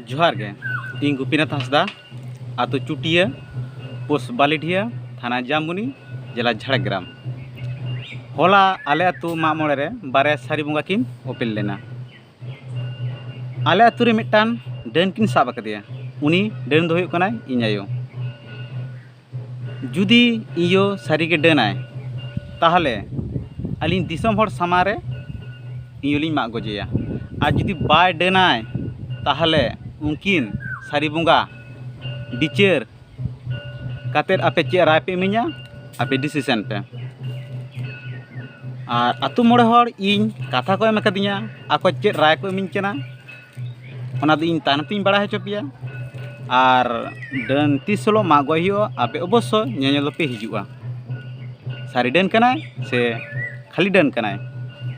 जोहार गे इन गोपीनाथ हांसदा आतो चुटिया पोस्ट बालीडिया थाना जामुनी जिला झाड़ग्राम। होला आले आतु मागमोड़े रे बारे सारी बंगा किन ओपेल लेना। आले आतु रे मिटान डान किन साब आकदिया। उनी डान दो हुयुग कनाय इᱧ आयो। जुदी इयो सारी के डानाय ताहले अलिन दिसम हर सामारे इयोलिन माग गजेया। आ जुदी बाय डानाय ताहले उनकिन सारी बंगा बिचार कातेर आपे चे राय पे इमिया आपे डिसीजन पे। और आतु मोड़े हर इन कथा को एम आकदिया आको चे राय को इमिन कना ओना दो इन तानतिन बड़ा हचो पिया। और डान तीसलो माग हुयुआ आपे अवश्य नेनेल पे हिजुआ। सारी डान कनाय से खाली डान कनाय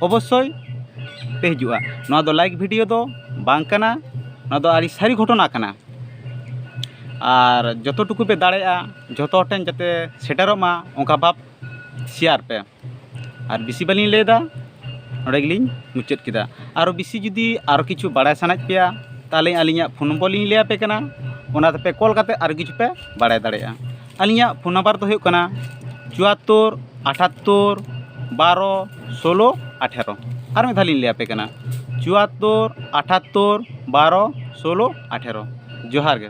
अवश्य पे हिजुआ। नोआ दो लाइक वीडियो दो बांग कना, नोआ दो आरी सारी घटना कना। और जतो टुकु पे दाड़ेया जतो टेन जाते सेटरोमा ओंका भाब शेयर पे। और बिसी बालिन लेदा नोडे गेलिन मुचाद किदा। आरो बिसी जुदी आरो किछु बाड़ाय सानाय पेया ताले आलिया फोन नम्बर लिन लेया पे कना ओना पे कॉल काते आरो किछु पे बाड़ाय दाड़ेया। आलिया फोन नम्बर दो हुयुग कना 74 78 12 16 18। और में धालिन लेया पे कना 74 78 12 16 18। जोहार गे।